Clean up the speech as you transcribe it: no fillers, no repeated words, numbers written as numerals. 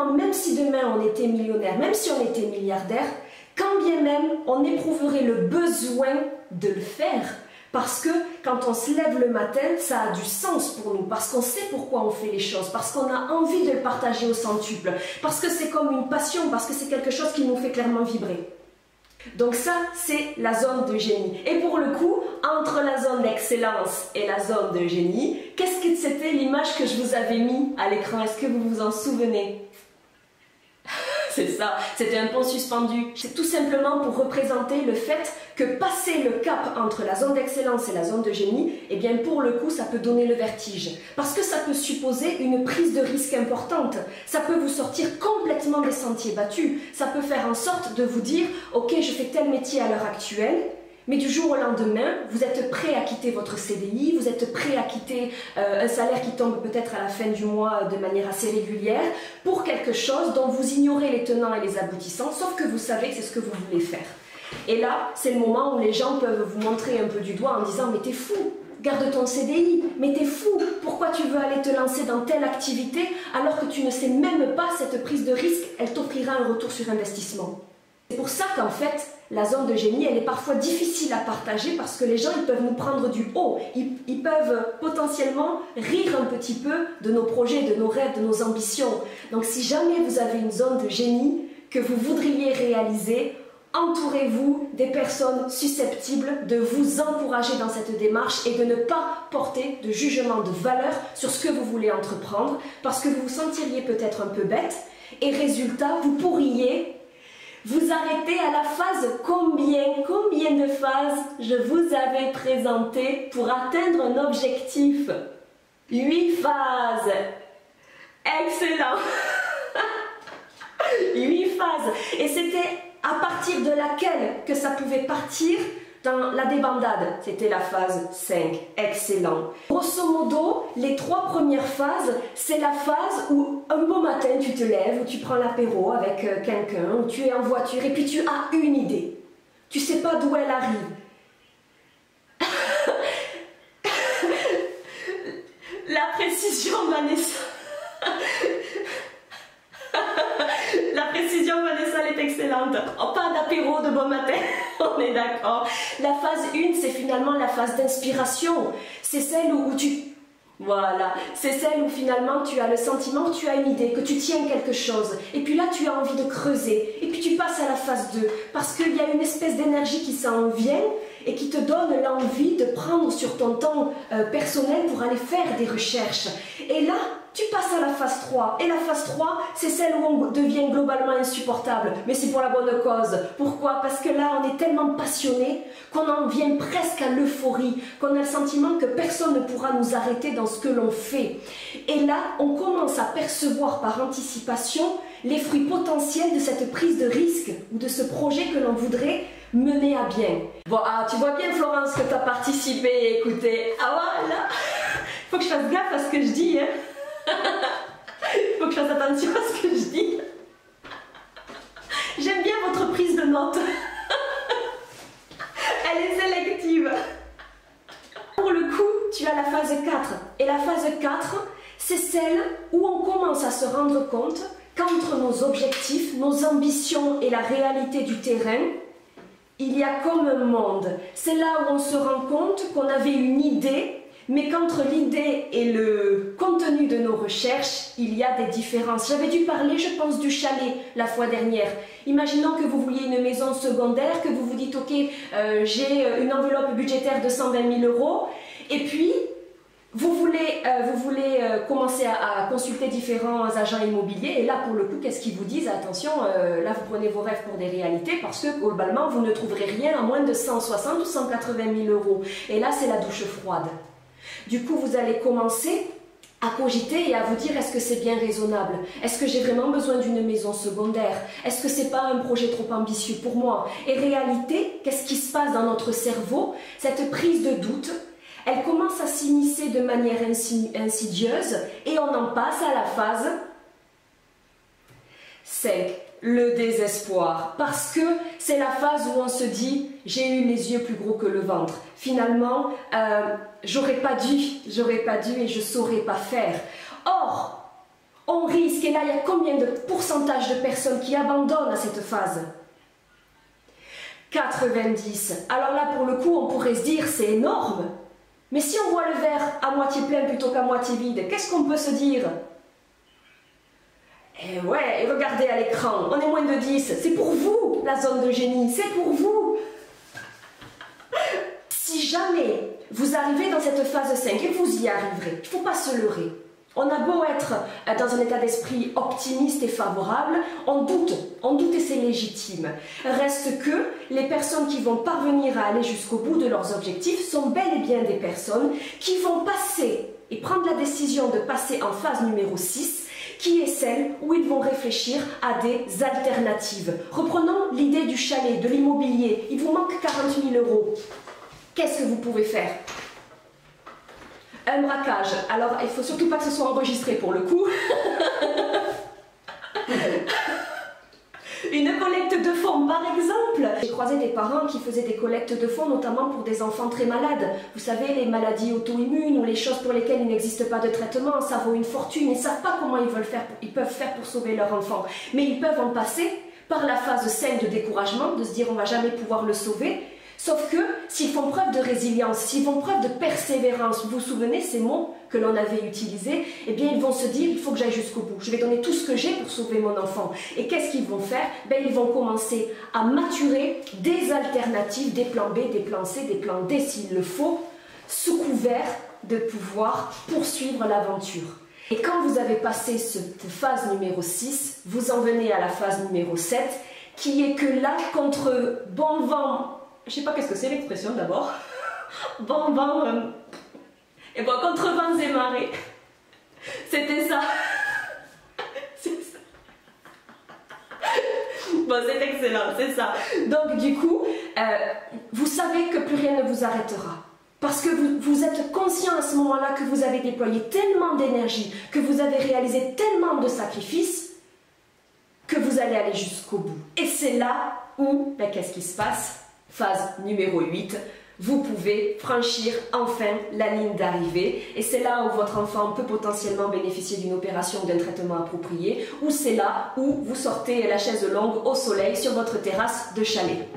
finalement, même si demain on était millionnaire, même si on était milliardaire, quand bien même on éprouverait le besoin de le faire, parce que quand on se lève le matin, ça a du sens pour nous, parce qu'on sait pourquoi on fait les choses, parce qu'on a envie de le partager au centuple, parce que c'est comme une passion, parce que c'est quelque chose qui nous fait clairement vibrer. Donc ça, c'est la zone de génie. Et pour le coup, entre la zone d'excellence et la zone de génie, qu'est-ce que c'était l'image que je vous avais mis à l'écran? Est-ce que vous vous en souvenez? C'est ça, c'était un pont suspendu. C'est tout simplement pour représenter le fait que passer le cap entre la zone d'excellence et la zone de génie, eh bien pour le coup, ça peut donner le vertige. Parce que ça peut supposer une prise de risque importante. Ça peut vous sortir complètement des sentiers battus. Ça peut faire en sorte de vous dire, ok, je fais tel métier à l'heure actuelle, mais du jour au lendemain, vous êtes prêt à quitter votre CDI, vous êtes prêt à quitter un salaire qui tombe peut-être à la fin du mois de manière assez régulière pour quelque chose dont vous ignorez les tenants et les aboutissants, sauf que vous savez que c'est ce que vous voulez faire. Et là, c'est le moment où les gens peuvent vous montrer un peu du doigt en disant « mais t'es fou, garde ton CDI, mais t'es fou, pourquoi tu veux aller te lancer dans telle activité alors que tu ne sais même pas cette prise de risque, elle t'offrira un retour sur investissement ». C'est pour ça qu'en fait, la zone de génie, elle est parfois difficile à partager parce que les gens, ils peuvent nous prendre du haut. Ils peuvent potentiellement rire un petit peu de nos projets, de nos rêves, de nos ambitions. Donc si jamais vous avez une zone de génie que vous voudriez réaliser, entourez-vous des personnes susceptibles de vous encourager dans cette démarche et de ne pas porter de jugement de valeur sur ce que vous voulez entreprendre parce que vous vous sentiriez peut-être un peu bête et résultat, vous pourriez vous arrêtez à la phase combien de phases je vous avais présenté pour atteindre un objectif? 8 phases. Excellent. 8 phases. Et c'était à partir de laquelle que ça pouvait partir dans la débandade. C'était la phase 5. Excellent. Grosso modo, les 3 premières phases, c'est la phase où un beau matin tu te lèves, où tu prends l'apéro avec quelqu'un, où tu es en voiture et puis tu as une idée. Tu sais pas d'où elle arrive. La précision, Vanessa. La précision, Vanessa, elle est excellente. Oh, pas d'apéro de bon matin, on est d'accord. La phase 1, c'est finalement la phase d'inspiration. C'est celle où tu... Voilà, c'est celle où finalement tu as le sentiment que tu as une idée, que tu tiens quelque chose. Et puis là, tu as envie de creuser. Et puis tu passes à la phase 2. Parce qu'il y a une espèce d'énergie qui s'en vient et qui te donne l'envie de prendre sur ton temps personnel pour aller faire des recherches. Et là, tu passes à la phase 3. Et la phase 3, c'est celle où on devient globalement insupportable. Mais c'est pour la bonne cause. Pourquoi? Parce que là, on est tellement passionné qu'on en vient presque à l'euphorie, qu'on a le sentiment que personne ne pourra nous arrêter dans ce que l'on fait. Et là, on commence à percevoir par anticipation les fruits potentiels de cette prise de risque ou de ce projet que l'on voudrait mener à bien. Bon, tu vois bien, Florence, que tu as participé et écouté. Ah voilà. Faut que je fasse gaffe à ce que je dis, hein. Faut que je fasse attention à ce que je dis. J'aime bien votre prise de notes. Elle est sélective. Pour le coup, tu as la phase 4. Et la phase 4, c'est celle où on commence à se rendre compte qu'entre nos objectifs, nos ambitions et la réalité du terrain, il y a comme un monde. C'est là où on se rend compte qu'on avait une idée, mais qu'entre l'idée et le contenu de nos recherches, il y a des différences. J'avais dû parler, je pense, du chalet la fois dernière. Imaginons que vous vouliez une maison secondaire, que vous vous dites, ok, j'ai une enveloppe budgétaire de 120 000 €, et puis vous voulez commencer à consulter différents agents immobiliers, et là, pour le coup, qu'est-ce qu'ils vous disent? Attention, là, vous prenez vos rêves pour des réalités, parce que, globalement, vous ne trouverez rien à moins de 160 ou 180 000 €. Et là, c'est la douche froide. Du coup, vous allez commencer à cogiter et à vous dire, est-ce que c'est bien raisonnable? Est-ce que j'ai vraiment besoin d'une maison secondaire? Est-ce que c'est pas un projet trop ambitieux pour moi? Et réalité, qu'est-ce qui se passe dans notre cerveau? Cette prise de doute, elle commence à s'immiscer de manière insidieuse et on en passe à la phase 5. Le désespoir, parce que c'est la phase où on se dit j'ai eu les yeux plus gros que le ventre, finalement j'aurais pas dû et je saurais pas faire. Or On risque, et là il y a combien de pourcentage de personnes qui abandonnent à cette phase? 90. Alors là pour le coup on pourrait se dire c'est énorme. Mais si on voit le verre à moitié plein plutôt qu'à moitié vide, qu'est-ce qu'on peut se dire? Eh ouais, et regardez à l'écran, on est moins de 10. C'est pour vous la zone de génie, c'est pour vous. Si jamais vous arrivez dans cette phase 5 et vous y arriverez, il ne faut pas se leurrer. On a beau être dans un état d'esprit optimiste et favorable, on doute et c'est légitime. Reste que les personnes qui vont parvenir à aller jusqu'au bout de leurs objectifs sont bel et bien des personnes qui vont passer et prendre la décision de passer en phase numéro 6, qui est celle où ils vont réfléchir à des alternatives. Reprenons l'idée du chalet, de l'immobilier. Il vous manque 40 000 €. Qu'est-ce que vous pouvez faire? Un braquage. Alors, il ne faut surtout pas que ce soit enregistré pour le coup. Une collecte de fonds, par exemple. J'ai croisé des parents qui faisaient des collectes de fonds, notamment pour des enfants très malades. Vous savez, les maladies auto-immunes ou les choses pour lesquelles il n'existe pas de traitement, ça vaut une fortune. Ils ne savent pas comment ils peuvent faire pour sauver leur enfant. Mais ils peuvent en passer par la phase saine de découragement, de se dire on ne va jamais pouvoir le sauver. Sauf que s'ils font preuve de résilience, s'ils font preuve de persévérance, vous vous souvenez ces mots que l'on avait utilisés, eh bien ils vont se dire il faut que j'aille jusqu'au bout, je vais donner tout ce que j'ai pour sauver mon enfant. Et qu'est-ce qu'ils vont faire? Ben, ils vont commencer à maturer des alternatives, des plans B, des plans C, des plans D s'il le faut, sous couvert de pouvoir poursuivre l'aventure. Et quand vous avez passé cette phase numéro 6, vous en venez à la phase numéro 7, qui est que là, contre bon vent, je sais pas qu'est-ce que c'est l'expression d'abord. Bon vent, et bon, contre vents et marées. C'était ça. C'est ça. Bon, c'est excellent, c'est ça. Donc du coup, vous savez que plus rien ne vous arrêtera. Parce que vous êtes conscient à ce moment-là que vous avez déployé tellement d'énergie, que vous avez réalisé tellement de sacrifices, que vous allez aller jusqu'au bout. Et c'est là où, ben, qu'est-ce qui se passe? Phase numéro 8, vous pouvez franchir enfin la ligne d'arrivée. Et c'est là où votre enfant peut potentiellement bénéficier d'une opération ou d'un traitement approprié, ou c'est là où vous sortez la chaise longue au soleil sur votre terrasse de chalet.